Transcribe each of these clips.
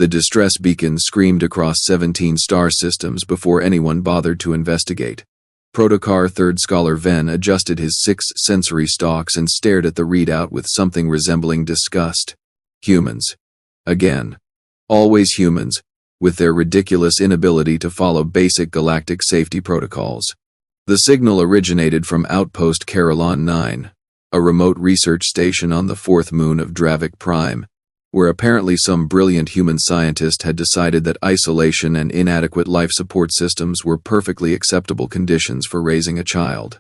The distress beacon screamed across 17 star systems before anyone bothered to investigate. Protocar Third Scholar Venn adjusted his 6 sensory stalks and stared at the readout with something resembling disgust. Humans. Again. Always humans, with their ridiculous inability to follow basic galactic safety protocols. The signal originated from Outpost Carolon 9, a remote research station on the 4th moon of Dravik Prime, where apparently some brilliant human scientist had decided that isolation and inadequate life support systems were perfectly acceptable conditions for raising a child.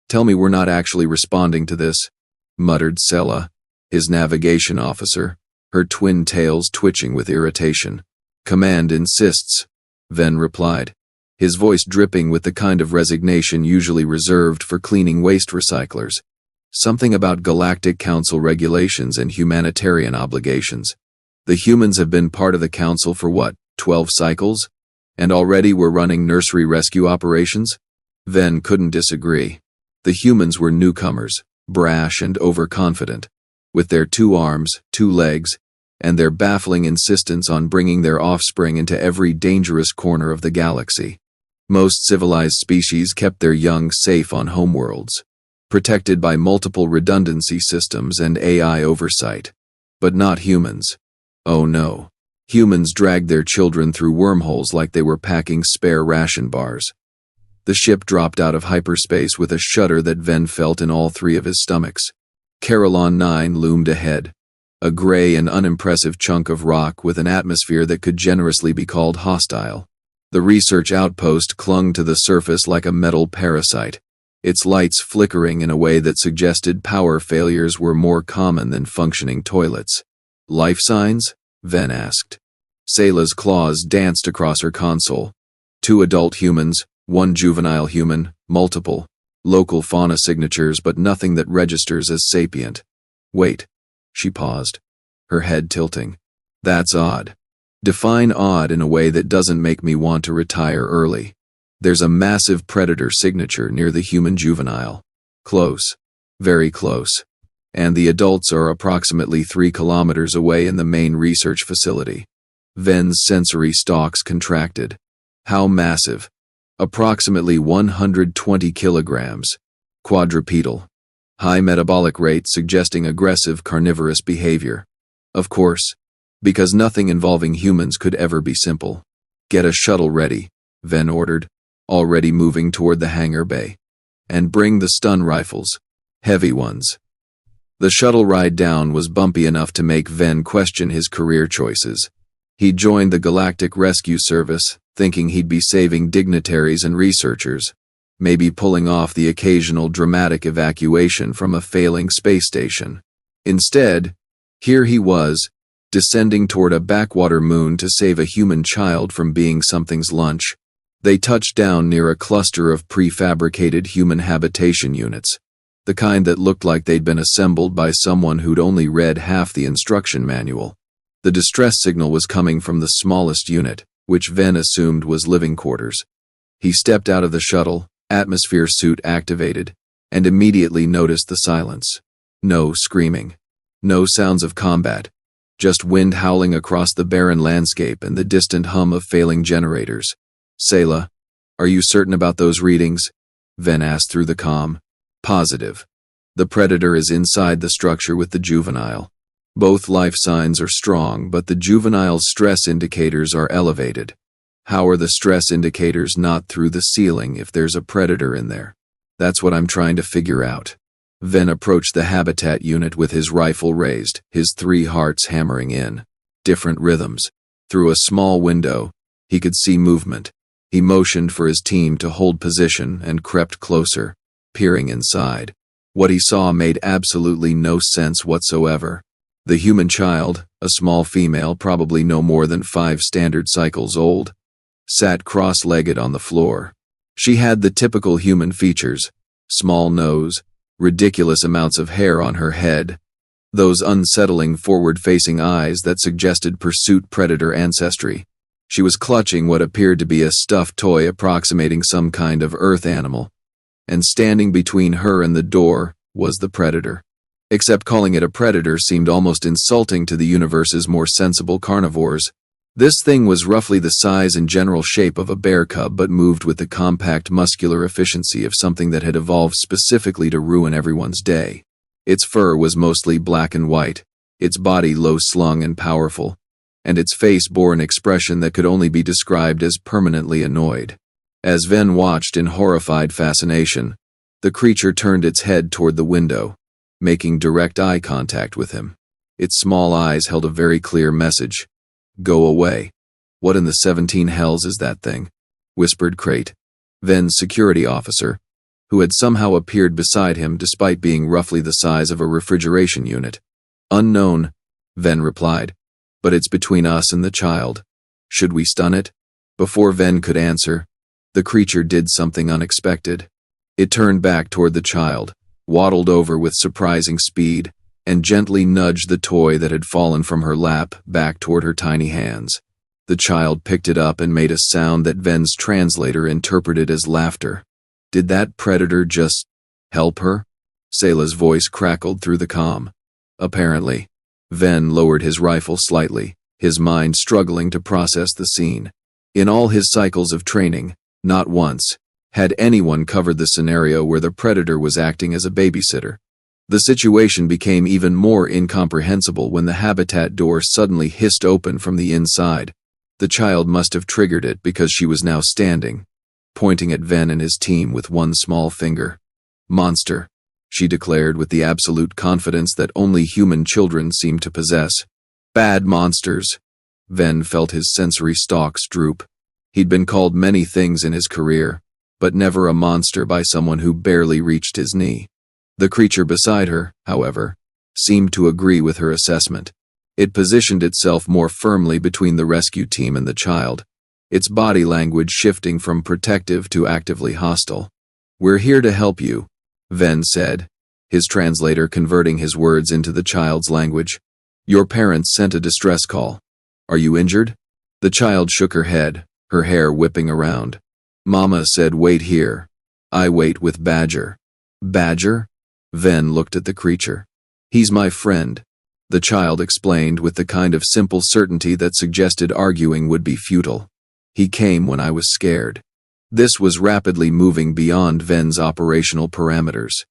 "Tell me we're not actually responding to this," muttered Sela, his navigation officer, her twin tails twitching with irritation. "Command insists," Venn replied, his voice dripping with the kind of resignation usually reserved for cleaning waste recyclers. "Something about Galactic Council regulations and humanitarian obligations. The humans have been part of the Council for what, 12 cycles? And already we're running nursery rescue operations?" Venn couldn't disagree. The humans were newcomers, brash and overconfident, with their 2 arms, 2 legs, and their baffling insistence on bringing their offspring into every dangerous corner of the galaxy. Most civilized species kept their young safe on homeworlds, protected by multiple redundancy systems and AI oversight. But not humans. Oh no. Humans dragged their children through wormholes like they were packing spare ration bars. The ship dropped out of hyperspace with a shudder that Venn felt in all 3 of his stomachs. Carolon 9 loomed ahead, a gray and unimpressive chunk of rock with an atmosphere that could generously be called hostile. The research outpost clung to the surface like a metal parasite, its lights flickering in a way that suggested power failures were more common than functioning toilets. "Life signs?" Venn asked. Sela's claws danced across her console. 2 adult humans, 1 juvenile human, multiple local fauna signatures, but nothing that registers as sapient. "Wait." She paused, her head tilting. "That's odd. Define odd in a way that doesn't make me want to retire early." "There's a massive predator signature near the human juvenile. Close. Very close. And the adults are approximately 3 kilometers away in the main research facility." Venn's sensory stalks contracted. "How massive?" "Approximately 120 kilograms. Quadrupedal. High metabolic rate suggesting aggressive carnivorous behavior. Of course, because nothing involving humans could ever be simple." "Get a shuttle ready," Venn ordered, already moving toward the hangar bay. "And bring the stun rifles. Heavy ones." The shuttle ride down was bumpy enough to make Venn question his career choices. He joined the Galactic Rescue Service, thinking he'd be saving dignitaries and researchers, maybe pulling off the occasional dramatic evacuation from a failing space station. Instead, here he was, descending toward a backwater moon to save a human child from being something's lunch. They touched down near a cluster of prefabricated human habitation units, the kind that looked like they'd been assembled by someone who'd only read half the instruction manual. The distress signal was coming from the smallest unit, which Venn assumed was living quarters. He stepped out of the shuttle, atmosphere suit activated, and immediately noticed the silence. No screaming. No sounds of combat. Just wind howling across the barren landscape and the distant hum of failing generators. "Sela, are you certain about those readings?" Venn asked through the comm. "Positive. The predator is inside the structure with the juvenile. Both life signs are strong, but the juvenile's stress indicators are elevated. How are the stress indicators not through the ceiling if there's a predator in there? That's what I'm trying to figure out." Venn approached the habitat unit with his rifle raised, his 3 hearts hammering in. Different rhythms. Through a small window, he could see movement. He motioned for his team to hold position and crept closer, peering inside. What he saw made absolutely no sense whatsoever. The human child, a small female probably no more than 5 standard cycles old, sat cross-legged on the floor. She had the typical human features: small nose, ridiculous amounts of hair on her head, those unsettling forward-facing eyes that suggested pursuit predator ancestry. She was clutching what appeared to be a stuffed toy approximating some kind of earth animal, and standing between her and the door was the predator. Except calling it a predator seemed almost insulting to the universe's more sensible carnivores. This thing was roughly the size and general shape of a bear cub but moved with the compact muscular efficiency of something that had evolved specifically to ruin everyone's day. Its fur was mostly black and white, its body low-slung and powerful, and its face bore an expression that could only be described as permanently annoyed. As Venn watched in horrified fascination, the creature turned its head toward the window, making direct eye contact with him. Its small eyes held a very clear message. "Go away." "What in the 17 hells is that thing?" whispered Crate, Venn's security officer, who had somehow appeared beside him despite being roughly the size of a refrigeration unit. "Unknown," Venn replied, "but it's between us and the child. Should we stun it?" Before Venn could answer, the creature did something unexpected. It turned back toward the child, waddled over with surprising speed, and gently nudged the toy that had fallen from her lap back toward her tiny hands. The child picked it up and made a sound that Venn's translator interpreted as laughter. "Did that predator just help her?" Sayla's voice crackled through the comm. "Apparently." Venn lowered his rifle slightly, his mind struggling to process the scene. In all his cycles of training, not once had anyone covered the scenario where the predator was acting as a babysitter. The situation became even more incomprehensible when the habitat door suddenly hissed open from the inside. The child must have triggered it because she was now standing, pointing at Venn and his team with one small finger. "Monster," she declared with the absolute confidence that only human children seem to possess. "Bad monsters." Venn felt his sensory stalks droop. He'd been called many things in his career, but never a monster by someone who barely reached his knee. The creature beside her, however, seemed to agree with her assessment. It positioned itself more firmly between the rescue team and the child, its body language shifting from protective to actively hostile. "We're here to help you," Venn said, his translator converting his words into the child's language. "Your parents sent a distress call. Are you injured?" The child shook her head, her hair whipping around. "Mama said wait here. I wait with Badger." "Badger?" Venn looked at the creature. "He's my friend," the child explained with the kind of simple certainty that suggested arguing would be futile. "He came when I was scared." This was rapidly moving beyond Venn's operational parameters.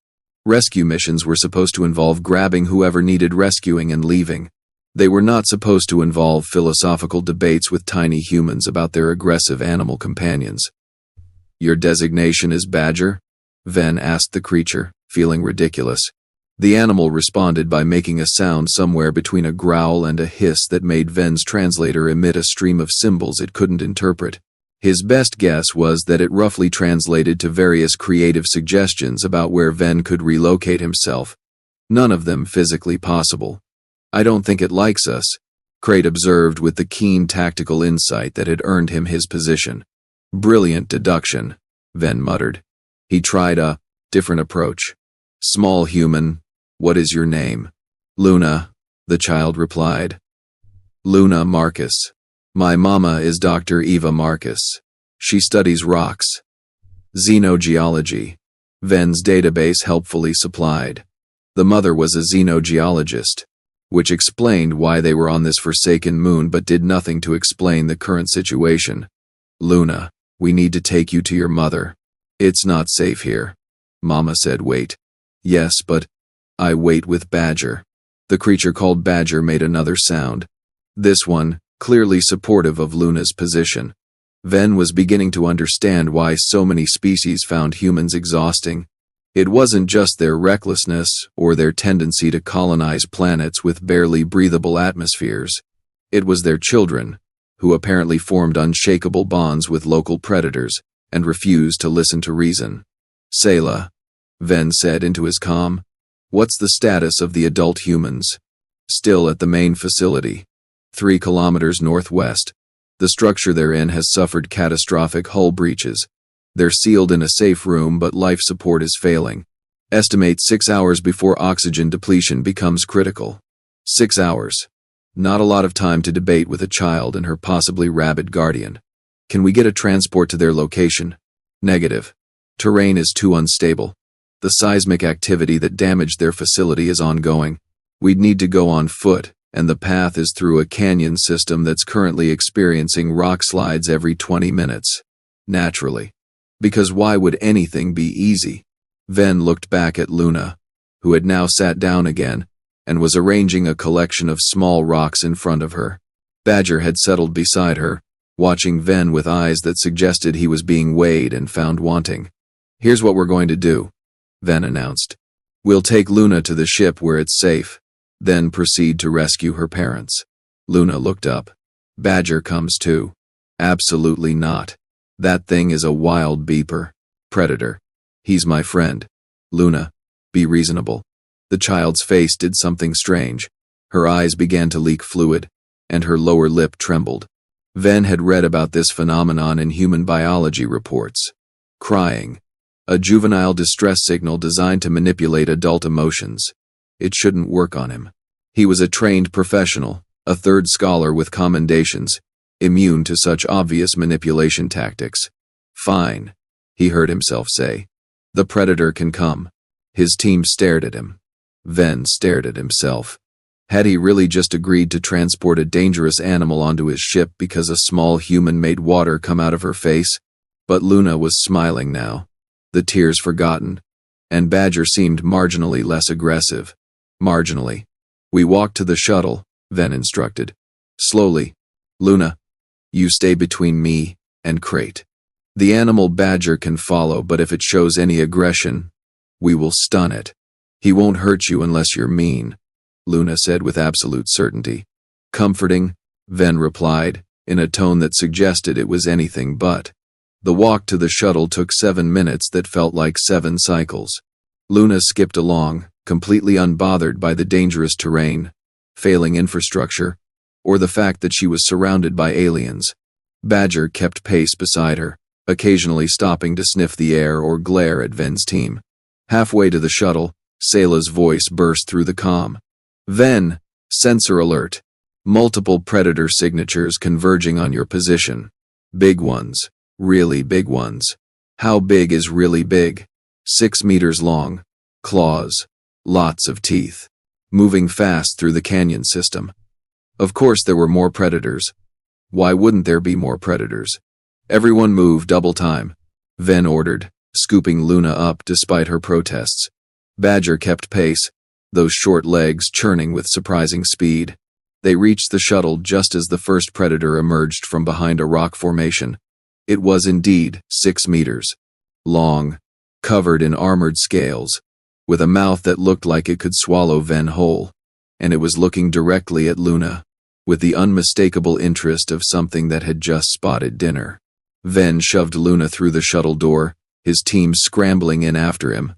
Rescue missions were supposed to involve grabbing whoever needed rescuing and leaving. They were not supposed to involve philosophical debates with tiny humans about their aggressive animal companions. "Your designation is Badger?" Venn asked the creature, feeling ridiculous. The animal responded by making a sound somewhere between a growl and a hiss that made Venn's translator emit a stream of symbols it couldn't interpret. His best guess was that it roughly translated to various creative suggestions about where Venn could relocate himself, none of them physically possible. "I don't think it likes us," Crate observed with the keen tactical insight that had earned him his position. "Brilliant deduction," Venn muttered. He tried a different approach. "Small human, what is your name?" "Luna," the child replied. "Luna Marcus. My mama is Dr. Eva Marcus. She studies rocks." "Xenogeology," Venn's database helpfully supplied. The mother was a xenogeologist, which explained why they were on this forsaken moon but did nothing to explain the current situation. "Luna, we need to take you to your mother. It's not safe here." Mama said wait. "Yes, but I wait with Badger." The creature called Badger made another sound. This one, clearly supportive of Luna's position. Venn was beginning to understand why so many species found humans exhausting. It wasn't just their recklessness or their tendency to colonize planets with barely breathable atmospheres. It was their children, who apparently formed unshakable bonds with local predators and refused to listen to reason. "Sayla," Venn said into his comm, "what's the status of the adult humans?" "Still at the main facility, 3 kilometers northwest. The structure they're in has suffered catastrophic hull breaches. They're sealed in a safe room, but life support is failing. Estimate 6 hours before oxygen depletion becomes critical." 6 hours. Not a lot of time to debate with a child and her possibly rabid guardian. "Can we get a transport to their location?" "Negative. Terrain is too unstable. The seismic activity that damaged their facility is ongoing. We'd need to go on foot, and the path is through a canyon system that's currently experiencing rock slides every 20 minutes. Naturally. Because why would anything be easy? Venn looked back at Luna, who had now sat down again, and was arranging a collection of small rocks in front of her. Badger had settled beside her, watching Venn with eyes that suggested he was being weighed and found wanting. "Here's what we're going to do," Venn announced. "We'll take Luna to the ship where it's safe, then proceed to rescue her parents." Luna looked up. "Badger comes too." "Absolutely not. That thing is a wild beeper. Predator. He's my friend." "Luna, be reasonable." The child's face did something strange. Her eyes began to leak fluid, and her lower lip trembled. Venn had read about this phenomenon in human biology reports. Crying. A juvenile distress signal designed to manipulate adult emotions. It shouldn't work on him. He was a trained professional, a third scholar with commendations, immune to such obvious manipulation tactics. "Fine," he heard himself say. "The predator can come." His team stared at him. Venn stared at himself. Had he really just agreed to transport a dangerous animal onto his ship because a small human made water come out of her face? But Luna was smiling now, the tears forgotten, and Badger seemed marginally less aggressive. Marginally. "We walk to the shuttle," Venn instructed. "Slowly. Luna, you stay between me and Crate. The animal Badger can follow, but if it shows any aggression, we will stun it. He won't hurt you unless you're mean," Luna said with absolute certainty. "Comforting," Venn replied, in a tone that suggested it was anything but. The walk to the shuttle took 7 minutes that felt like 7 cycles. Luna skipped along, completely unbothered by the dangerous terrain, failing infrastructure, or the fact that she was surrounded by aliens. Badger kept pace beside her, occasionally stopping to sniff the air or glare at Venn's team. Halfway to the shuttle, Sayla's voice burst through the comm. "Venn, sensor alert. Multiple predator signatures converging on your position. Big ones. Really big ones." "How big is really big?" 6 meters long. Claws. Lots of teeth. Moving fast through the canyon system. Of course there were more predators. Why wouldn't there be more predators? "Everyone move double time," Venn ordered, scooping Luna up despite her protests. Badger kept pace, those short legs churning with surprising speed. They reached the shuttle just as the first predator emerged from behind a rock formation. It was indeed 6 meters long, covered in armored scales, with a mouth that looked like it could swallow Venn whole, and it was looking directly at Luna, with the unmistakable interest of something that had just spotted dinner. Venn shoved Luna through the shuttle door, his team scrambling in after him.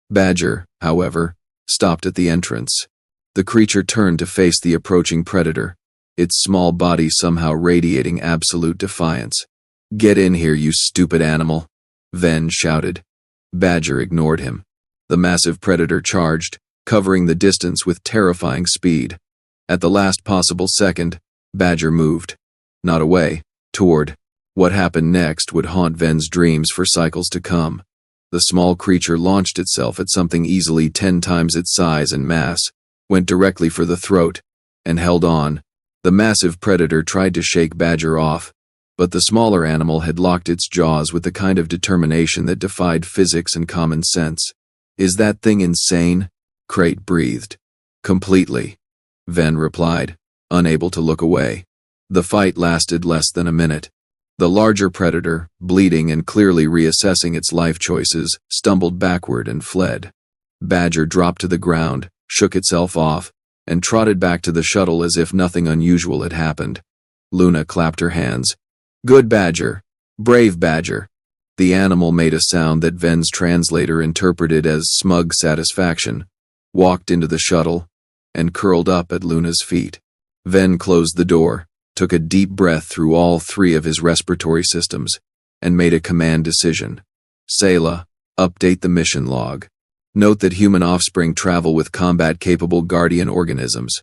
Badger, however, stopped at the entrance. The creature turned to face the approaching predator, its small body somehow radiating absolute defiance. "Get in here, you stupid animal," Venn shouted. Badger ignored him. The massive predator charged, covering the distance with terrifying speed. At the last possible second, Badger moved. Not away, toward. What happened next would haunt Venn's dreams for cycles to come. The small creature launched itself at something easily 10 times its size and mass, went directly for the throat, and held on. The massive predator tried to shake Badger off, but the smaller animal had locked its jaws with the kind of determination that defied physics and common sense. "Is that thing insane?" Crate breathed. "Completely," Venn replied, unable to look away. The fight lasted less than a minute. The larger predator, bleeding and clearly reassessing its life choices, stumbled backward and fled. Badger dropped to the ground, shook itself off, and trotted back to the shuttle as if nothing unusual had happened. Luna clapped her hands. "Good Badger. Brave Badger." The animal made a sound that Venn's translator interpreted as smug satisfaction, walked into the shuttle, and curled up at Luna's feet. Venn closed the door, took a deep breath through all 3 of his respiratory systems, and made a command decision. "Sayla, update the mission log. Note that human offspring travel with combat-capable guardian organisms.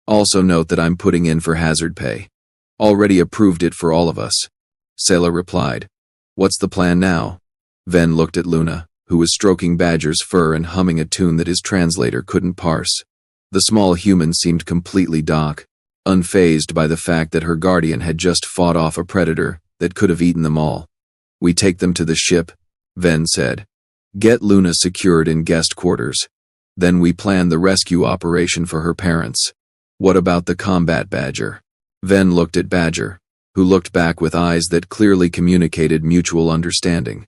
Also note that I'm putting in for hazard pay. Already approved it for all of us." Sayla replied. "What's the plan now?" Venn looked at Luna, who was stroking Badger's fur and humming a tune that his translator couldn't parse. The small human seemed completely unfazed by the fact that her guardian had just fought off a predator that could have eaten them all. "We take them to the ship," Venn said. "Get Luna secured in guest quarters. Then we plan the rescue operation for her parents." "What about the combat Badger?" Venn looked at Badger, who looked back with eyes that clearly communicated mutual understanding.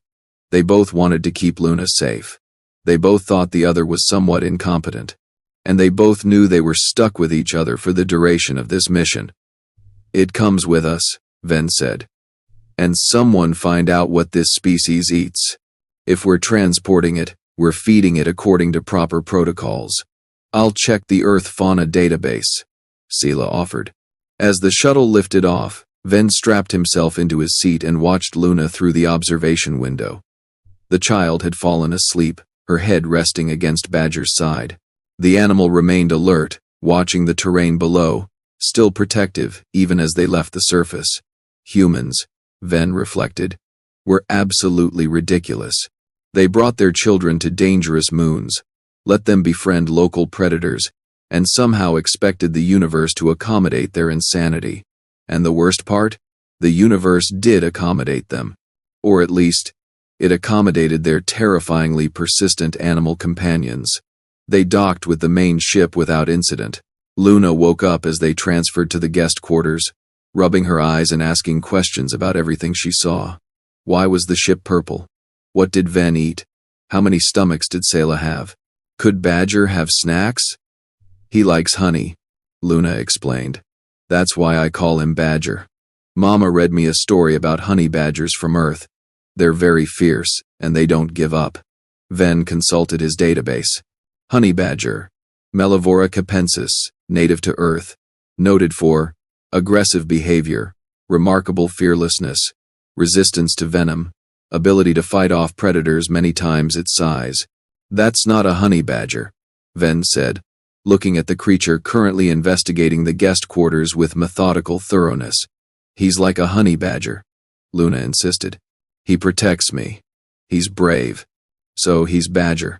They both wanted to keep Luna safe. They both thought the other was somewhat incompetent. And they both knew they were stuck with each other for the duration of this mission. "It comes with us," Venn said. "And someone find out what this species eats. If we're transporting it, we're feeding it according to proper protocols. I'll check the Earth fauna database," Sela offered. As the shuttle lifted off, Venn strapped himself into his seat and watched Luna through the observation window. The child had fallen asleep, her head resting against Badger's side. The animal remained alert, watching the terrain below, still protective even as they left the surface. Humans, Venn reflected, were absolutely ridiculous. They brought their children to dangerous moons, let them befriend local predators, and somehow expected the universe to accommodate their insanity. And the worst part? The universe did accommodate them. Or at least, it accommodated their terrifyingly persistent animal companions. They docked with the main ship without incident. Luna woke up as they transferred to the guest quarters, rubbing her eyes and asking questions about everything she saw. Why was the ship purple? What did Venn eat? How many stomachs did Sela have? Could Badger have snacks? "He likes honey," Luna explained. "That's why I call him Badger. Mama read me a story about honey badgers from Earth. They're very fierce, and they don't give up." Venn consulted his database. Honey badger, Mellivora capensis, native to Earth, noted for aggressive behavior, remarkable fearlessness, resistance to venom, ability to fight off predators many times its size. "That's not a honey badger," Venn said, looking at the creature currently investigating the guest quarters with methodical thoroughness. "He's like a honey badger," Luna insisted. "He protects me. He's brave. So he's Badger.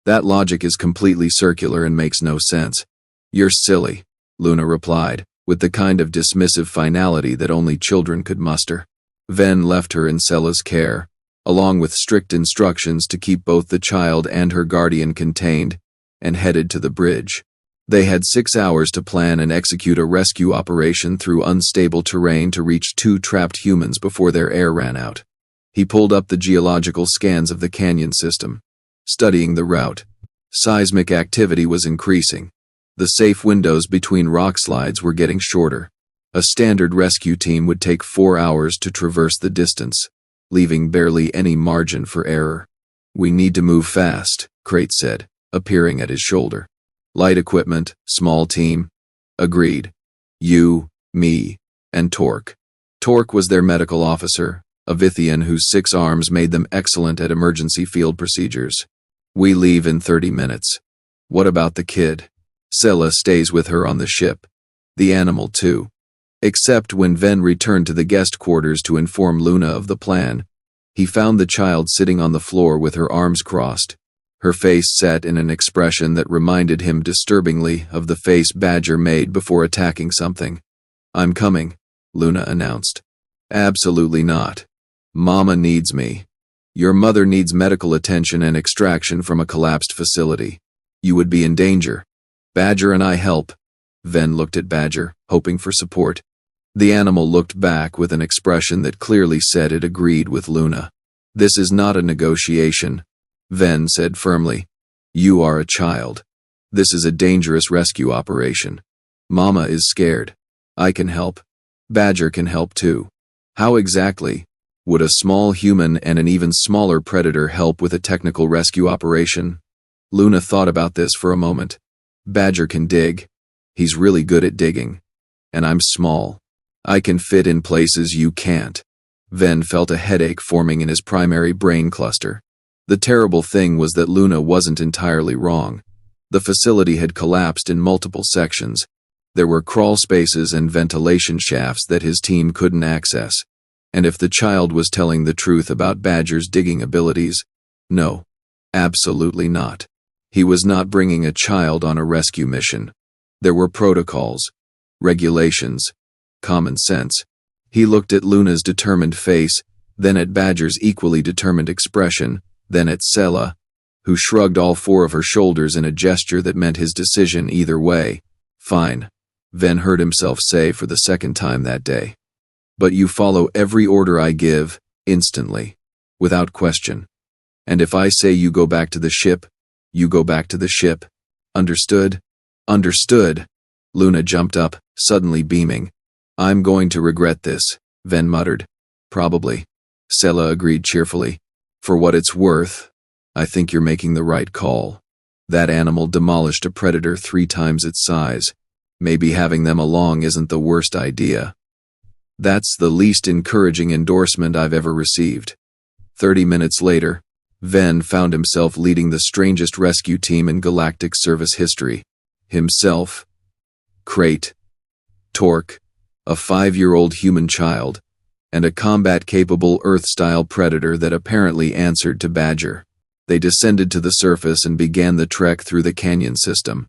That logic is completely circular and makes no sense." "You're silly," Luna replied, with the kind of dismissive finality that only children could muster. Venn left her in Sela's care, along with strict instructions to keep both the child and her guardian contained, and headed to the bridge. They had 6 hours to plan and execute a rescue operation through unstable terrain to reach 2 trapped humans before their air ran out. He pulled up the geological scans of the canyon system, studying the route. Seismic activity was increasing. The safe windows between rock slides were getting shorter. A standard rescue team would take 4 hours to traverse the distance, leaving barely any margin for error. "We need to move fast," Crate said, appearing at his shoulder. "Light equipment, small team." "Agreed. You, me, and Torque." Torque was their medical officer, a Vithian whose 6 arms made them excellent at emergency field procedures. "We leave in 30 minutes. What about the kid?" "Sela stays with her on the ship. The animal too." Except when Venn returned to the guest quarters to inform Luna of the plan, he found the child sitting on the floor with her arms crossed, her face set in an expression that reminded him disturbingly of the face Badger made before attacking something. "I'm coming," Luna announced. "Absolutely not. Mama needs me. Your mother needs medical attention and extraction from a collapsed facility. You would be in danger. Badger and I help." Venn looked at Badger, hoping for support. The animal looked back with an expression that clearly said it agreed with Luna. "This is not a negotiation," Venn said firmly. "You are a child. This is a dangerous rescue operation. Mama is scared. I can help. Badger can help too." "How exactly would a small human and an even smaller predator help with a technical rescue operation?" Luna thought about this for a moment. "Badger can dig. He's really good at digging. And I'm small. I can fit in places you can't." Venn felt a headache forming in his primary brain cluster. The terrible thing was that Luna wasn't entirely wrong. The facility had collapsed in multiple sections. There were crawl spaces and ventilation shafts that his team couldn't access. And if the child was telling the truth about Badger's digging abilities, no, absolutely not. He was not bringing a child on a rescue mission. There were protocols, regulations, common sense. He looked at Luna's determined face, then at Badger's equally determined expression, then at Sela, who shrugged all four of her shoulders in a gesture that meant his decision either way. Fine, Venn heard himself say for the second time that day. But you follow every order I give, instantly, without question. And if I say you go back to the ship, you go back to the ship. Understood? Understood. Luna jumped up, suddenly beaming. I'm going to regret this, Venn muttered. Probably. Sela agreed cheerfully. For what it's worth, I think you're making the right call. That animal demolished a predator 3 times its size. Maybe having them along isn't the worst idea. That's the least encouraging endorsement I've ever received. 30 minutes later, Venn found himself leading the strangest rescue team in galactic service history. Himself, Crate, Torque, a 5-year-old human child, and a combat-capable Earth-style predator that apparently answered to Badger. They descended to the surface and began the trek through the canyon system.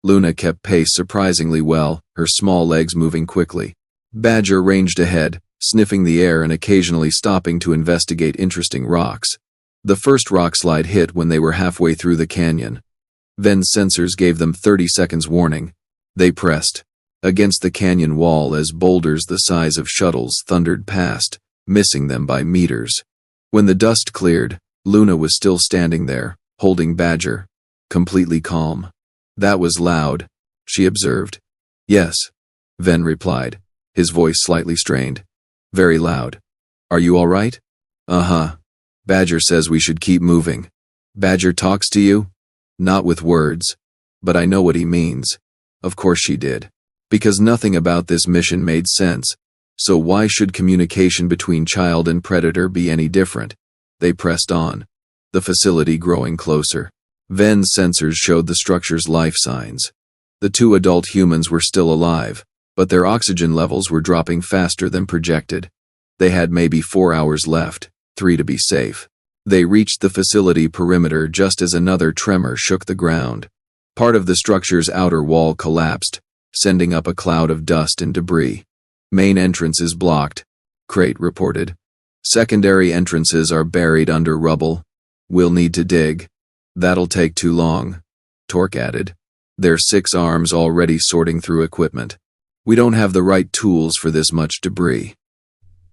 Luna kept pace surprisingly well, her small legs moving quickly. Badger ranged ahead, sniffing the air and occasionally stopping to investigate interesting rocks. The first rock slide hit when they were halfway through the canyon. Venn's sensors gave them 30 seconds warning. They pressed against the canyon wall as boulders the size of shuttles thundered past, missing them by meters. When the dust cleared, Luna was still standing there, holding Badger, completely calm. That was loud, she observed. Yes, Venn replied, his voice slightly strained. Very loud. Are you all right? Uh-huh. Badger says we should keep moving. Badger talks to you? Not with words. But I know what he means. Of course she did. Because nothing about this mission made sense. So why should communication between child and predator be any different? They pressed on, the facility growing closer. Venn's sensors showed the structure's life signs. The 2 adult humans were still alive, but their oxygen levels were dropping faster than projected. They had maybe 4 hours left, 3 to be safe. They reached the facility perimeter just as another tremor shook the ground. Part of the structure's outer wall collapsed, sending up a cloud of dust and debris. Main entrance is blocked, Crate reported. Secondary entrances are buried under rubble. We'll need to dig. That'll take too long, Torque added. There's 6 arms already sorting through equipment. We don't have the right tools for this much debris.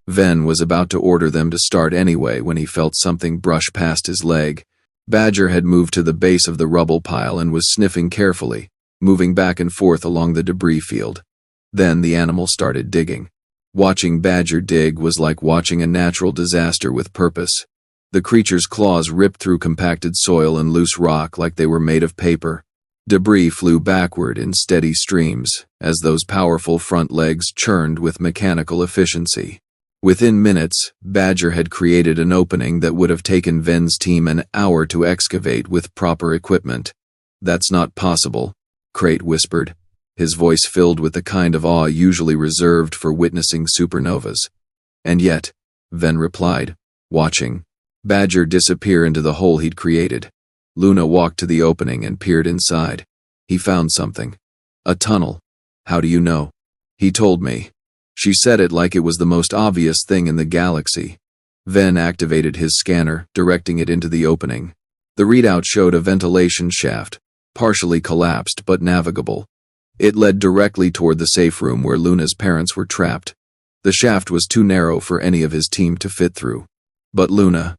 Venn was about to order them to start anyway when he felt something brush past his leg. Badger had moved to the base of the rubble pile and was sniffing carefully, moving back and forth along the debris field. Then the animal started digging. Watching Badger dig was like watching a natural disaster with purpose. The creature's claws ripped through compacted soil and loose rock like they were made of paper. Debris flew backward in steady streams, as those powerful front legs churned with mechanical efficiency. Within minutes, Badger had created an opening that would have taken Venn's team an hour to excavate with proper equipment. That's not possible, Crate whispered, his voice filled with the kind of awe usually reserved for witnessing supernovas. And yet, Venn replied, watching Badger disappear into the hole he'd created. Luna walked to the opening and peered inside. He found something. A tunnel. How do you know? He told me. She said it like it was the most obvious thing in the galaxy. Venn activated his scanner, directing it into the opening. The readout showed a ventilation shaft, partially collapsed but navigable. It led directly toward the safe room where Luna's parents were trapped. The shaft was too narrow for any of his team to fit through. But Luna.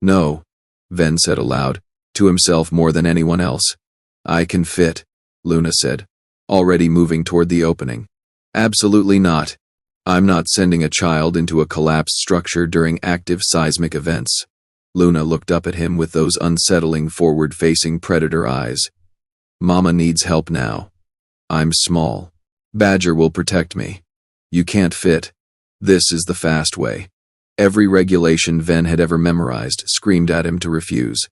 No, Venn said aloud, to himself more than anyone else. I can fit, Luna said, already moving toward the opening. Absolutely not. I'm not sending a child into a collapsed structure during active seismic events. Luna looked up at him with those unsettling forward-facing predator eyes. Mama needs help now. I'm small. Badger will protect me. You can't fit. This is the fast way. Every regulation Venn had ever memorized screamed at him to refuse.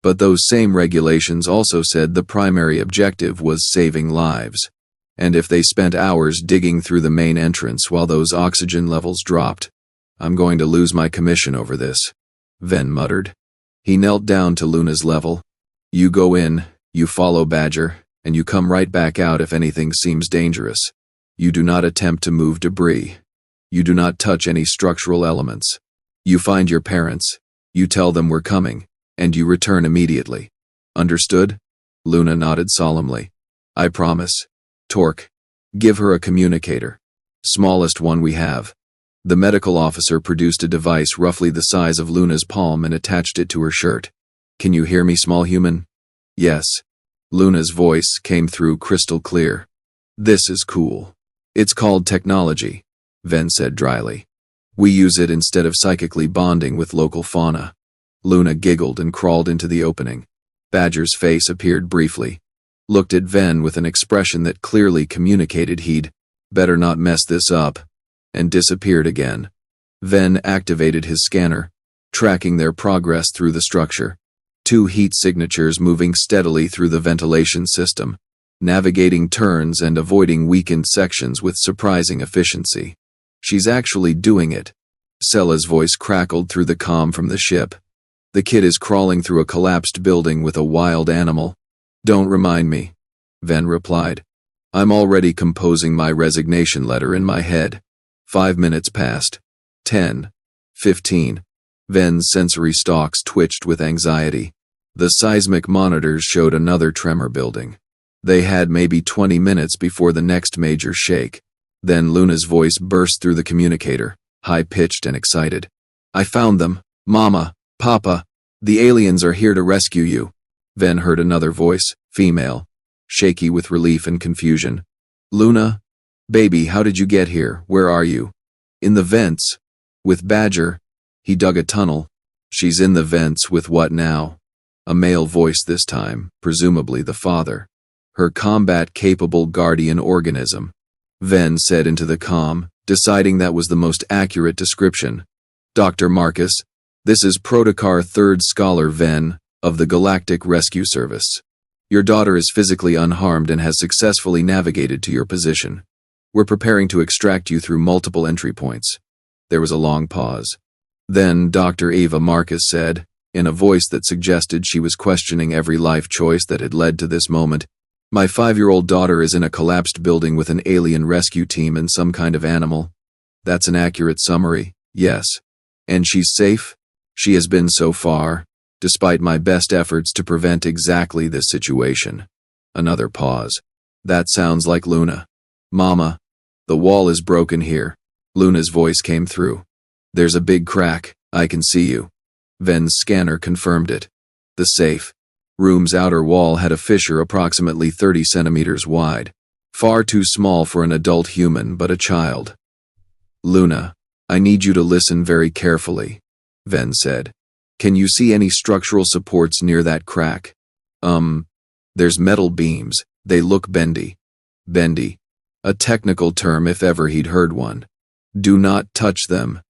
But those same regulations also said the primary objective was saving lives. And if they spent hours digging through the main entrance while those oxygen levels dropped, I'm going to lose my commission over this, Venn muttered. He knelt down to Luna's level. You go in, You follow Badger, and you come right back out if anything seems dangerous. You do not attempt to move debris. You do not touch any structural elements. You find your parents, you tell them we're coming, and you return immediately. Understood? Luna nodded solemnly. I promise. Torque, give her a communicator. Smallest one we have. The medical officer produced a device roughly the size of Luna's palm and attached it to her shirt. Can you hear me, small human? Yes. Luna's voice came through crystal clear. This is cool. It's called technology, Venn said dryly. We use it instead of psychically bonding with local fauna. Luna giggled and crawled into the opening. Badger's face appeared briefly, looked at Venn with an expression that clearly communicated he'd better not mess this up, and disappeared again. Venn activated his scanner, tracking their progress through the structure. 2 heat signatures moving steadily through the ventilation system, navigating turns and avoiding weakened sections with surprising efficiency. She's actually doing it. Sella's voice crackled through the comm from the ship. The kid is crawling through a collapsed building with a wild animal. Don't remind me, Venn replied. I'm already composing my resignation letter in my head. 5 minutes passed. 10. 15. Venn's sensory stalks twitched with anxiety. The seismic monitors showed another tremor building. They had maybe 20 minutes before the next major shake. Then Luna's voice burst through the communicator, high-pitched and excited. I found them. Mama, Papa, the aliens are here to rescue you. Venn heard another voice, female, shaky with relief and confusion. Luna? Baby, how did you get here? Where are you? In the vents. With Badger. He dug a tunnel. She's in the vents with what now? A male voice this time, presumably the father. Her combat-capable guardian organism. Venn said into the comm, deciding that was the most accurate description. Dr. Marcus, this is Protocar 3rd Scholar Venn, of the Galactic Rescue Service. Your daughter is physically unharmed and has successfully navigated to your position. We're preparing to extract you through multiple entry points. There was a long pause. Then Dr. Ava Marcus said, in a voice that suggested she was questioning every life choice that had led to this moment, my 5-year-old daughter is in a collapsed building with an alien rescue team and some kind of animal. That's an accurate summary, yes. And she's safe? She has been so far, despite my best efforts to prevent exactly this situation. Another pause. That sounds like Luna. Mama, the wall is broken here. Luna's voice came through. There's a big crack, I can see you. Venn's scanner confirmed it. The safe room's outer wall had a fissure approximately 30 centimeters wide. Far too small for an adult human, but a child. Luna, I need you to listen very carefully, Venn said. Can you see any structural supports near that crack? There's metal beams. They look bendy. Bendy. A technical term if ever he'd heard one. Do not touch them.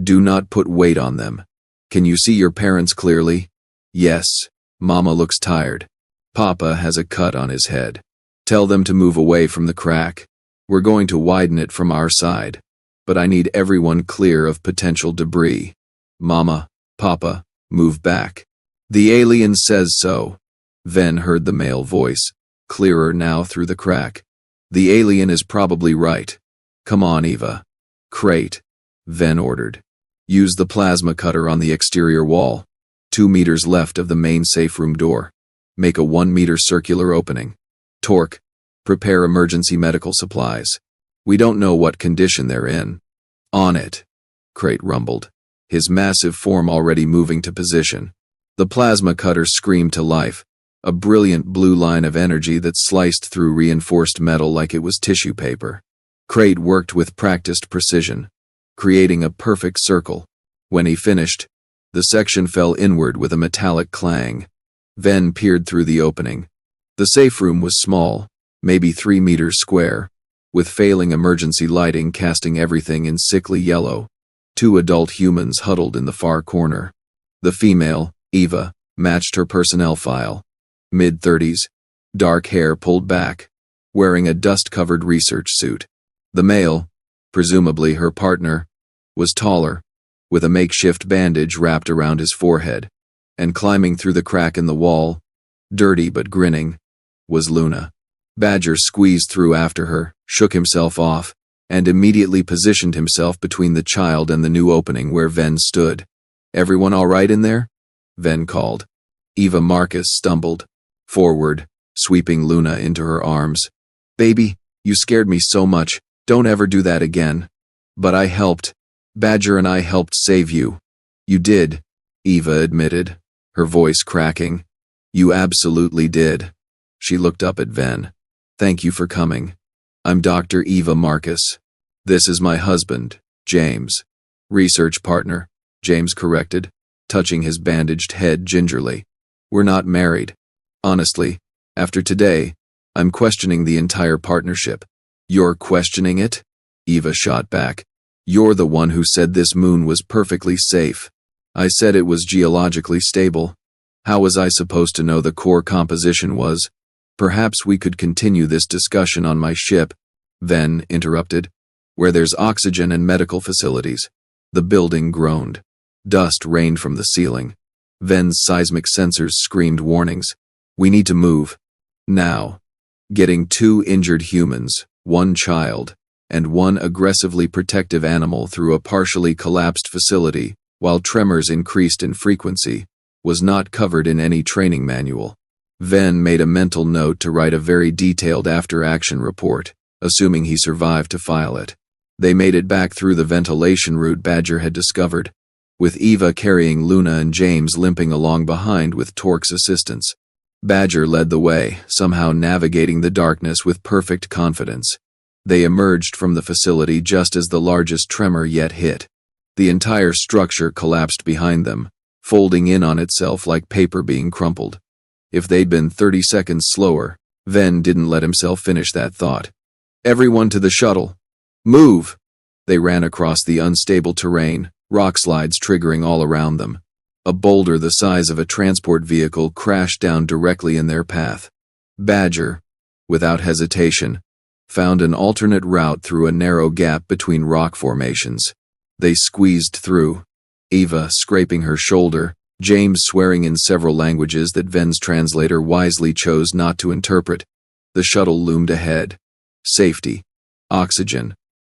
Do not put weight on them. Can you see your parents clearly? Yes. Mama looks tired. Papa has a cut on his head. Tell them to move away from the crack. We're going to widen it from our side. But I need everyone clear of potential debris. Mama, Papa, move back. The alien says so. Venn heard the male voice, clearer now through the crack. The alien is probably right. Come on, Eva. Crate, Venn ordered. Use the plasma cutter on the exterior wall. 2 meters left of the main safe room door. Make a 1-meter circular opening. Torque, prepare emergency medical supplies. We don't know what condition they're in. On it, Crate rumbled, his massive form already moving to position. The plasma cutter screamed to life, a brilliant blue line of energy that sliced through reinforced metal like it was tissue paper. Crate worked with practiced precision, creating a perfect circle. When he finished, the section fell inward with a metallic clang. Venn peered through the opening. The safe room was small, maybe 3 meters square, with failing emergency lighting casting everything in sickly yellow. 2 adult humans huddled in the far corner. The female, Eva, matched her personnel file. Mid-30s, dark hair pulled back, wearing a dust-covered research suit. The male, presumably her partner, was taller, with a makeshift bandage wrapped around his forehead, and climbing through the crack in the wall, dirty but grinning, was Luna. Badger squeezed through after her, shook himself off, and immediately positioned himself between the child and the new opening where Venn stood. "Everyone all right in there?" Venn called. Eva Marcus stumbled forward, sweeping Luna into her arms. "Baby, you scared me so much. Don't ever do that again." "But I helped. Badger and I helped save you." "You did," Eva admitted, her voice cracking. "You absolutely did." She looked up at Venn. "Thank you for coming. I'm Dr. Eva Marcus. This is my husband, James." "Research partner," James corrected, touching his bandaged head gingerly. "We're not married. Honestly, after today, I'm questioning the entire partnership." "You're questioning it?" Eva shot back. "You're the one who said this moon was perfectly safe." "I said it was geologically stable. How was I supposed to know the core composition was?" "Perhaps we could continue this discussion on my ship," Venn interrupted, "where there's oxygen and medical facilities." The building groaned. Dust rained from the ceiling. Venn's seismic sensors screamed warnings. "We need to move. Now." Getting 2 injured humans, 1 child, and 1 aggressively protective animal through a partially collapsed facility, while tremors increased in frequency, was not covered in any training manual. Venn made a mental note to write a very detailed after-action report, assuming he survived to file it. They made it back through the ventilation route Badger had discovered, with Eva carrying Luna and James limping along behind with Torque's assistance. Badger led the way, somehow navigating the darkness with perfect confidence. They emerged from the facility just as the largest tremor yet hit. The entire structure collapsed behind them, folding in on itself like paper being crumpled. If they'd been 30 seconds slower, Venn didn't let himself finish that thought. "Everyone to the shuttle. Move!" They ran across the unstable terrain, rock slides triggering all around them. A boulder the size of a transport vehicle crashed down directly in their path. Badger, without hesitation, found an alternate route through a narrow gap between rock formations. They squeezed through, Eva scraping her shoulder, James swearing in several languages that Venn's translator wisely chose not to interpret. The shuttle loomed ahead. Safety. Oxygen.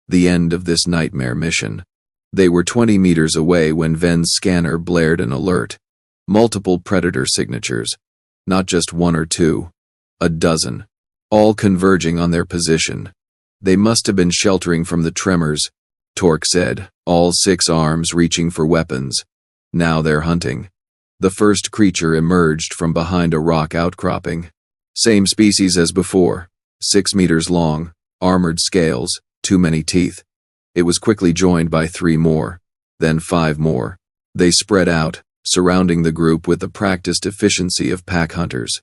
The end of this nightmare mission. They were 20 meters away when Venn's scanner blared an alert. Multiple predator signatures. Not just 1 or 2. A dozen. All converging on their position. "They must have been sheltering from the tremors," Torque said, all 6 arms reaching for weapons. "Now they're hunting." The first creature emerged from behind a rock outcropping. Same species as before. 6 meters long, armored scales, too many teeth. It was quickly joined by 3 more, then 5 more. They spread out, surrounding the group with the practiced efficiency of pack hunters.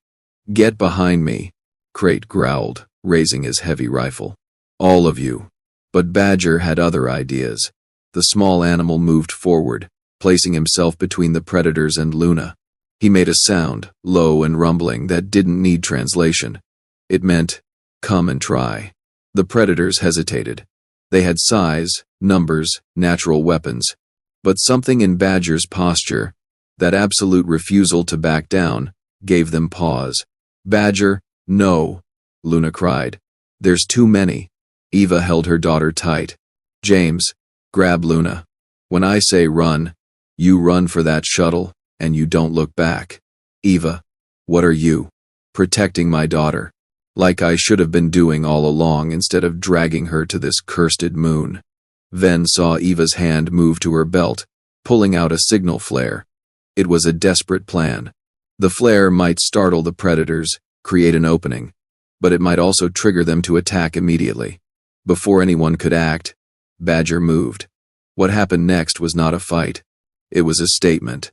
"Get behind me," Crate growled, raising his heavy rifle. "All of you." But Badger had other ideas. The small animal moved forward, placing himself between the predators and Luna. He made a sound, low and rumbling, that didn't need translation. It meant, "Come and try." The predators hesitated. They had size, numbers, natural weapons. But something in Badger's posture, that absolute refusal to back down, gave them pause. "Badger, no," Luna cried. "There's too many." Eva held her daughter tight. "James, grab Luna. When I say run, you run for that shuttle, and you don't look back." "Eva, what are you?" "Protecting my daughter. Like I should have been doing all along instead of dragging her to this cursed moon." Venn saw Eva's hand move to her belt, pulling out a signal flare. It was a desperate plan. The flare might startle the predators, create an opening, but it might also trigger them to attack immediately. Before anyone could act, Badger moved. What happened next was not a fight. It was a statement.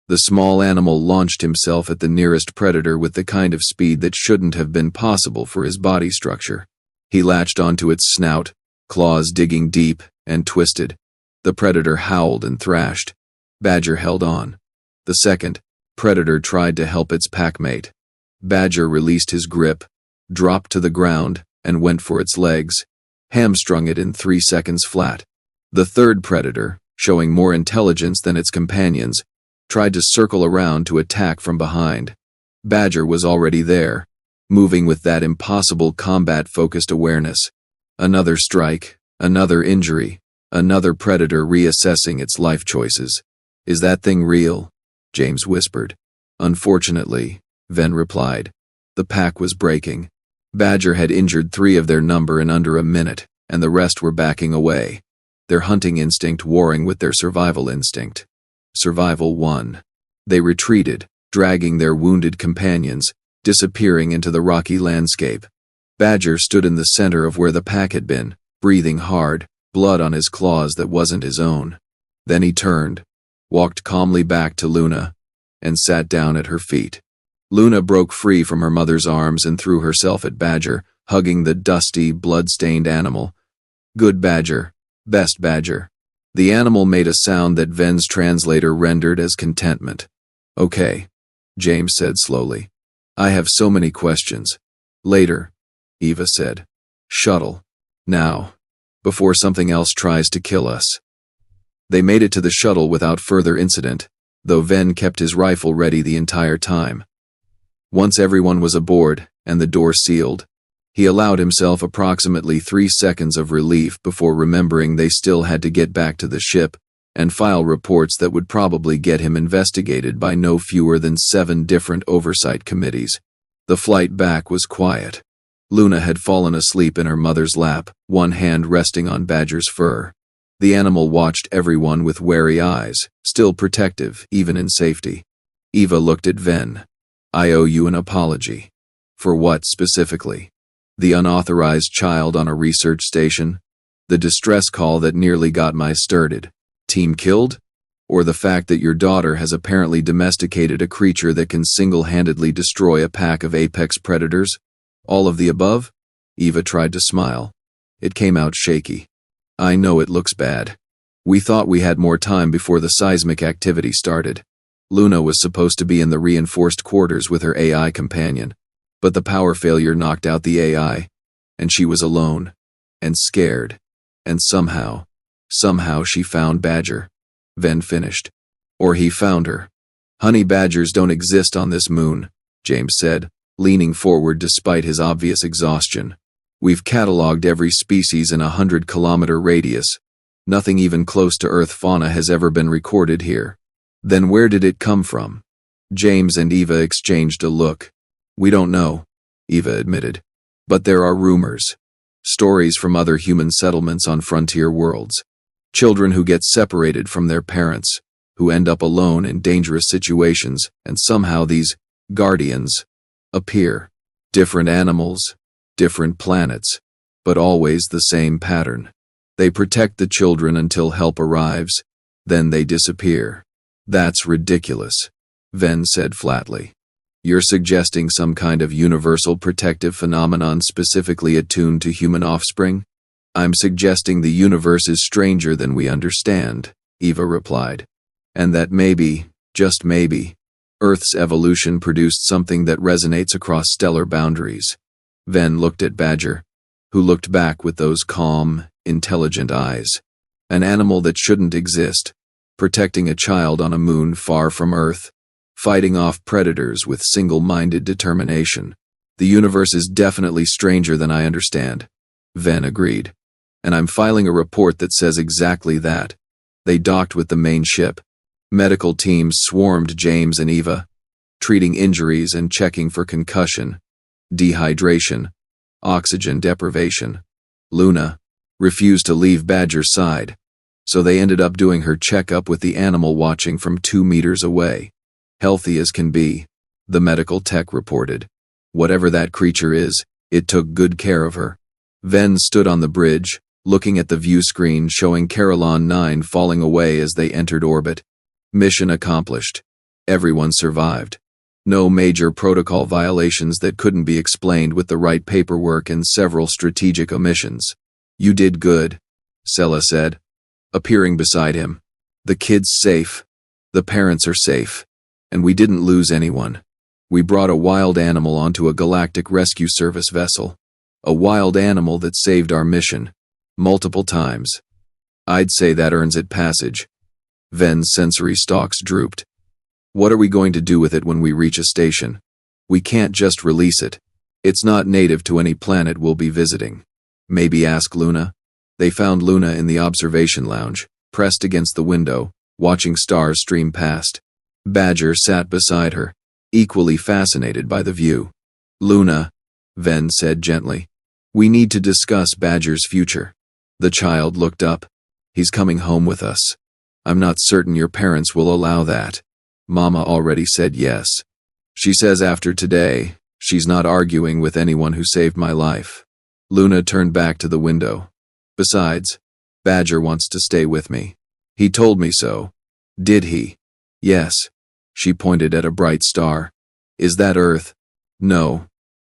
The small animal launched himself at the nearest predator with the kind of speed that shouldn't have been possible for his body structure. He latched onto its snout, claws digging deep, and twisted. The predator howled and thrashed. Badger held on. The second predator tried to help its packmate. Badger released his grip, dropped to the ground, and went for its legs, hamstrung it in 3 seconds flat. The third predator, showing more intelligence than its companions, tried to circle around to attack from behind. Badger was already there, moving with that impossible combat-focused awareness. Another strike, another injury, another predator reassessing its life choices. Is that thing real? James whispered. Unfortunately, Venn replied. The pack was breaking. Badger had injured 3 of their number in under a minute, and the rest were backing away, their hunting instinct warring with their survival instinct. Survival won. They retreated, dragging their wounded companions, disappearing into the rocky landscape. Badger stood in the center of where the pack had been, breathing hard, blood on his claws that wasn't his own. Then he turned, walked calmly back to Luna, and sat down at her feet. Luna broke free from her mother's arms and threw herself at Badger, hugging the dusty, blood-stained animal. Good Badger. Best Badger. The animal made a sound that Venn's translator rendered as contentment. Okay, James said slowly. I have so many questions. Later, Eva said. Shuttle. Now. Before something else tries to kill us. They made it to the shuttle without further incident, though Venn kept his rifle ready the entire time. Once everyone was aboard, and the door sealed, he allowed himself approximately 3 seconds of relief before remembering they still had to get back to the ship and file reports that would probably get him investigated by no fewer than 7 different oversight committees. The flight back was quiet. Luna had fallen asleep in her mother's lap, one hand resting on Badger's fur. The animal watched everyone with wary eyes, still protective, even in safety. Eva looked at Venn. I owe you an apology. For what specifically? The unauthorized child on a research station? The distress call that nearly got my started? Team killed? Or the fact that your daughter has apparently domesticated a creature that can single-handedly destroy a pack of apex predators? All of the above? Eva tried to smile. It came out shaky. I know it looks bad. We thought we had more time before the seismic activity started. Luna was supposed to be in the reinforced quarters with her AI companion, but the power failure knocked out the AI, and she was alone, and scared, and somehow she found Badger. Venn finished. Or he found her. Honey badgers don't exist on this moon, James said, leaning forward despite his obvious exhaustion. We've cataloged every species in a 100-kilometer radius. Nothing even close to Earth fauna has ever been recorded here. Then where did it come from? James and Eva exchanged a look. We don't know, Eva admitted. But there are rumors. Stories from other human settlements on frontier worlds. Children who get separated from their parents, who end up alone in dangerous situations, and somehow these guardians appear. Different animals, different planets, but always the same pattern. They protect the children until help arrives, then they disappear. That's ridiculous, Venn said flatly. You're suggesting some kind of universal protective phenomenon specifically attuned to human offspring? I'm suggesting the universe is stranger than we understand, Eva replied. And that maybe, just maybe, Earth's evolution produced something that resonates across stellar boundaries. Venn looked at Badger, who looked back with those calm, intelligent eyes. An animal that shouldn't exist, protecting a child on a moon far from Earth, fighting off predators with single-minded determination. The universe is definitely stranger than I understand, Venn agreed. And I'm filing a report that says exactly that. They docked with the main ship. Medical teams swarmed James and Eva, treating injuries and checking for concussion, dehydration, oxygen deprivation. Luna refused to leave Badger's side, so they ended up doing her checkup with the animal watching from 2 meters away. Healthy as can be, the medical tech reported. Whatever that creature is, it took good care of her. Venn stood on the bridge, looking at the view screen showing Carolon 9 falling away as they entered orbit. Mission accomplished. Everyone survived. No major protocol violations that couldn't be explained with the right paperwork and several strategic omissions. You did good, Sella said, appearing beside him. The kid's safe. The parents are safe. And we didn't lose anyone. We brought a wild animal onto a galactic rescue service vessel. A wild animal that saved our mission. Multiple times. I'd say that earns it passage. Venn's sensory stalks drooped. What are we going to do with it when we reach a station? We can't just release it. It's not native to any planet we'll be visiting. Maybe ask Luna? They found Luna in the observation lounge, pressed against the window, watching stars stream past. Badger sat beside her, equally fascinated by the view. Luna, Venn said gently. We need to discuss Badger's future. The child looked up. He's coming home with us. I'm not certain your parents will allow that. Mama already said yes. She says after today, she's not arguing with anyone who saved my life. Luna turned back to the window. Besides, Badger wants to stay with me. He told me so. Did he? Yes. She pointed at a bright star. Is that Earth? No.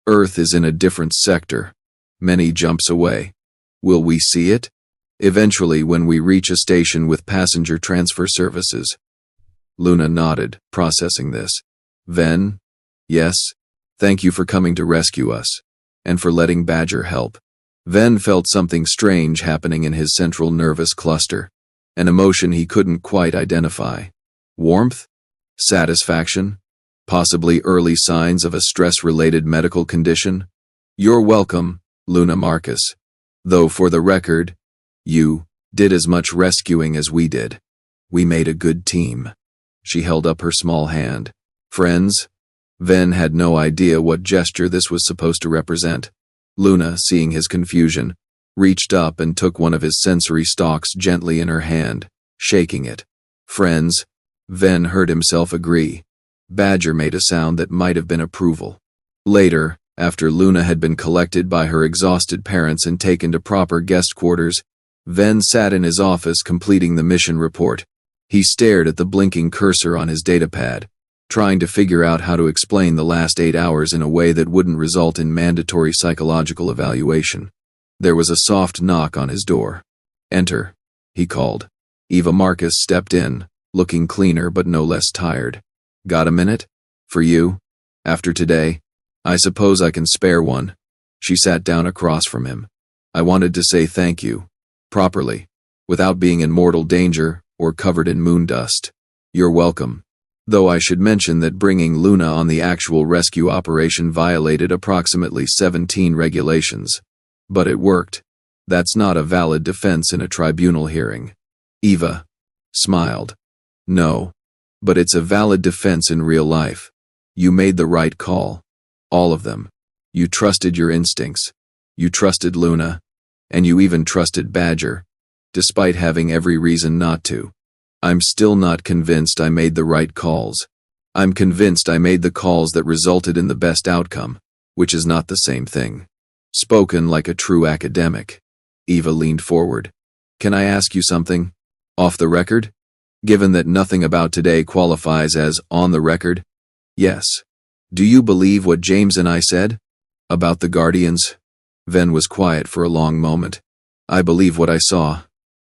Earth is in a different sector. Many jumps away. Will we see it? Eventually, when we reach a station with passenger transfer services. Luna nodded, processing this. Venn? Yes. Thank you for coming to rescue us. And for letting Badger help. Venn felt something strange happening in his central nervous cluster. An emotion he couldn't quite identify. Warmth? Satisfaction? Possibly early signs of a stress-related medical condition? You're welcome, Luna Marcus. Though for the record, you did as much rescuing as we did. We made a good team. She held up her small hand. Friends? Venn had no idea what gesture this was supposed to represent. Luna, seeing his confusion, reached up and took one of his sensory stalks gently in her hand, shaking it. Friends? Venn heard himself agree. Badger made a sound that might have been approval. Later, after Luna had been collected by her exhausted parents and taken to proper guest quarters, Venn sat in his office completing the mission report. He stared at the blinking cursor on his datapad, trying to figure out how to explain the last 8 hours in a way that wouldn't result in mandatory psychological evaluation. There was a soft knock on his door. Enter, he called. Eva Marcus stepped in, looking cleaner but no less tired. Got a minute? For you? After today? I suppose I can spare one. She sat down across from him. I wanted to say thank you. Properly. Without being in mortal danger or covered in moon dust. You're welcome. Though I should mention that bringing Luna on the actual rescue operation violated approximately 17 regulations. But it worked. That's not a valid defense in a tribunal hearing. Eva smiled. No. But it's a valid defense in real life. You made the right call. All of them. You trusted your instincts. You trusted Luna. And you even trusted Badger, despite having every reason not to. I'm still not convinced I made the right calls. I'm convinced I made the calls that resulted in the best outcome, which is not the same thing. Spoken like a true academic. Eva leaned forward. Can I ask you something? Off the record? Given that nothing about today qualifies as on the record? Yes. Do you believe what James and I said? About the Guardians? Venn was quiet for a long moment. I believe what I saw.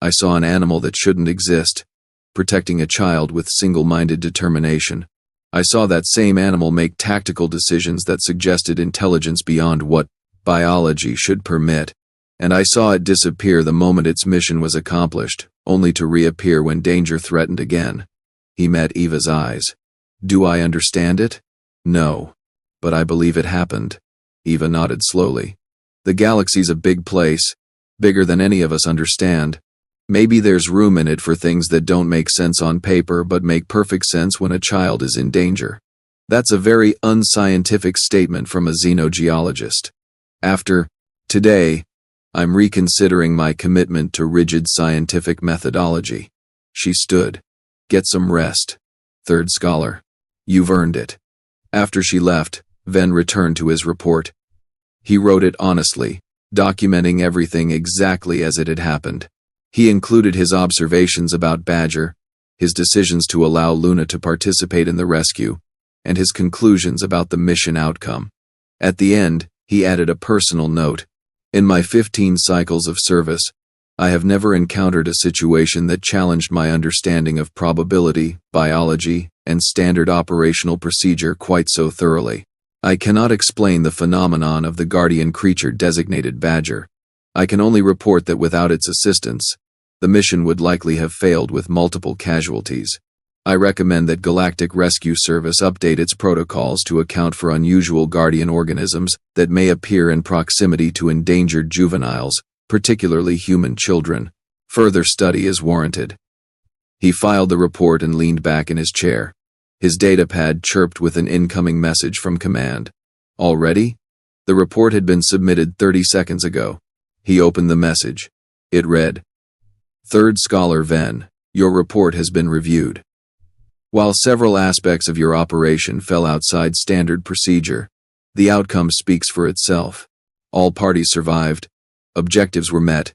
I saw an animal that shouldn't exist, protecting a child with single-minded determination. I saw that same animal make tactical decisions that suggested intelligence beyond what biology should permit, and I saw it disappear the moment its mission was accomplished, only to reappear when danger threatened again. He met Eva's eyes. Do I understand it? No. But I believe it happened. Eva nodded slowly. The galaxy's a big place, bigger than any of us understand. Maybe there's room in it for things that don't make sense on paper but make perfect sense when a child is in danger. That's a very unscientific statement from a xenogeologist. After today, I'm reconsidering my commitment to rigid scientific methodology. She stood. Get some rest. Third scholar. You've earned it. After she left, Venn returned to his report. He wrote it honestly, documenting everything exactly as it had happened. He included his observations about Badger, his decisions to allow Luna to participate in the rescue, and his conclusions about the mission outcome. At the end, he added a personal note. In my 15 cycles of service, I have never encountered a situation that challenged my understanding of probability, biology, and standard operational procedure quite so thoroughly. I cannot explain the phenomenon of the guardian creature designated Badger. I can only report that without its assistance, the mission would likely have failed with multiple casualties. I recommend that Galactic Rescue Service update its protocols to account for unusual guardian organisms that may appear in proximity to endangered juveniles, particularly human children. Further study is warranted." He filed the report and leaned back in his chair. His datapad chirped with an incoming message from command. Already? The report had been submitted 30 seconds ago. He opened the message. It read, "Third Scholar Venn, your report has been reviewed. While several aspects of your operation fell outside standard procedure, the outcome speaks for itself. All parties survived, objectives were met,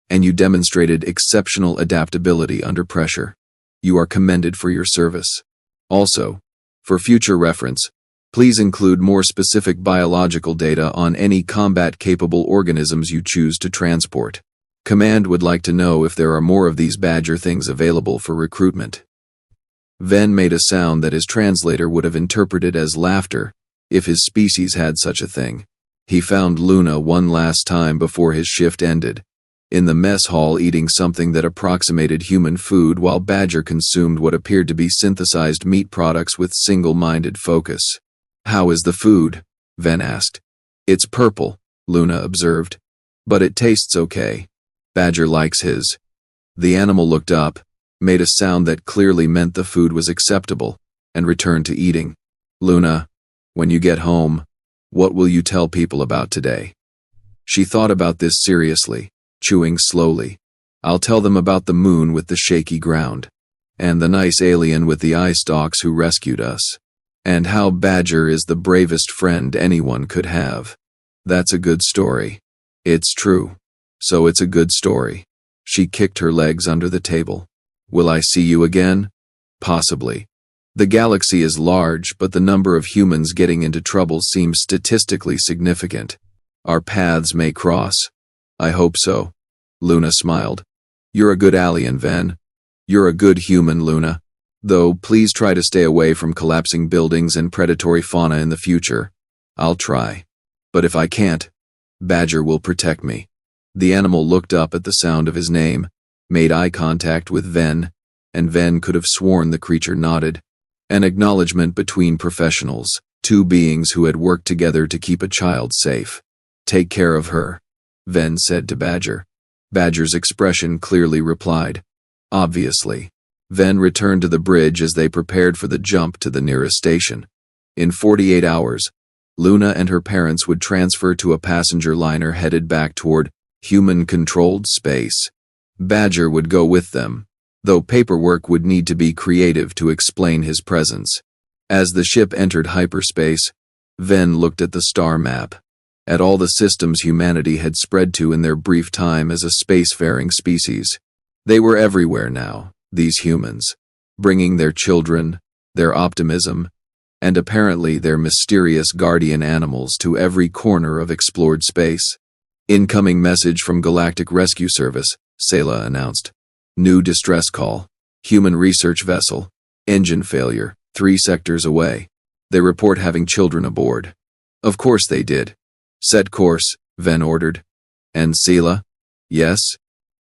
and you demonstrated exceptional adaptability under pressure. You are commended for your service. Also, for future reference, please include more specific biological data on any combat-capable organisms you choose to transport. Command would like to know if there are more of these badger things available for recruitment." Venn made a sound that his translator would have interpreted as laughter if his species had such a thing. He found Luna one last time before his shift ended, in the mess hall eating something that approximated human food while Badger consumed what appeared to be synthesized meat products with single-minded focus. "How is the food?" Venn asked. "It's purple," Luna observed. "But it tastes okay. Badger likes his." The animal looked up, made a sound that clearly meant the food was acceptable, and returned to eating. "Luna, when you get home, what will you tell people about today?" She thought about this seriously, chewing slowly. "I'll tell them about the moon with the shaky ground, and the nice alien with the eye stalks who rescued us, and how Badger is the bravest friend anyone could have. That's a good story. It's true. So it's a good story." She kicked her legs under the table. "Will I see you again? Possibly. The galaxy is large, but the number of humans getting into trouble seems statistically significant. Our paths may cross." "I hope so." Luna smiled. "You're a good alien, Venn. You're a good human, Luna. Though please try to stay away from collapsing buildings and predatory fauna in the future. I'll try. But if I can't, Badger will protect me." The animal looked up at the sound of his name, made eye contact with Venn, and Venn could have sworn the creature nodded. An acknowledgement between professionals, two beings who had worked together to keep a child safe. "Take care of her," Venn said to Badger. Badger's expression clearly replied, "Obviously." Venn returned to the bridge as they prepared for the jump to the nearest station. In 48 hours, Luna and her parents would transfer to a passenger liner headed back toward human-controlled space. Badger would go with them, though paperwork would need to be creative to explain his presence. As the ship entered hyperspace, Venn looked at the star map, at all the systems humanity had spread to in their brief time as a spacefaring species. They were everywhere now, these humans, bringing their children, their optimism, and apparently their mysterious guardian animals to every corner of explored space. "Incoming message from Galactic Rescue Service," Sayla announced. "New distress call. Human research vessel. Engine failure, 3 sectors away. They report having children aboard." Of course they did. "Set course," Venn ordered. "And Sayla?" "Yes.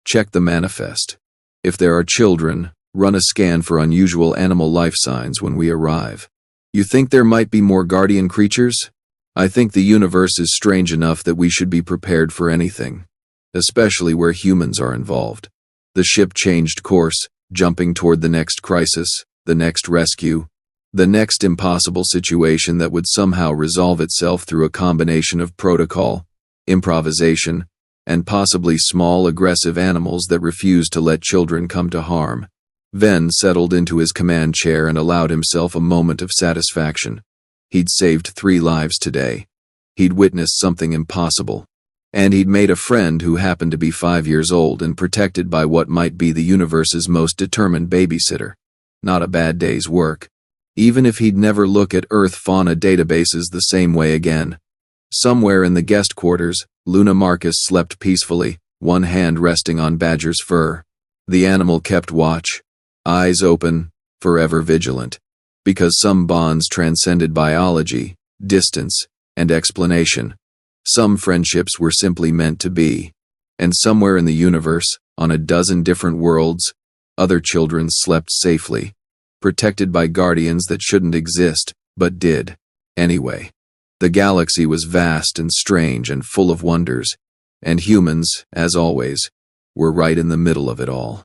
Check the manifest. If there are children, run a scan for unusual animal life signs when we arrive. You think there might be more guardian creatures? I think the universe is strange enough that we should be prepared for anything, especially where humans are involved." The ship changed course, jumping toward the next crisis, the next rescue, the next impossible situation that would somehow resolve itself through a combination of protocol, improvisation, and possibly small aggressive animals that refused to let children come to harm. Venn settled into his command chair and allowed himself a moment of satisfaction. He'd saved 3 lives today. He'd witnessed something impossible. And he'd made a friend who happened to be 5 years old and protected by what might be the universe's most determined babysitter. Not a bad day's work, even if he'd never look at Earth fauna databases the same way again. Somewhere in the guest quarters, Luna Marcus slept peacefully, one hand resting on Badger's fur. The animal kept watch, eyes open, forever vigilant, because some bonds transcended biology, distance, and explanation. Some friendships were simply meant to be. And somewhere in the universe, on a dozen different worlds, other children slept safely, protected by guardians that shouldn't exist, but did. Anyway, the galaxy was vast and strange and full of wonders, and humans, as always, were right in the middle of it all.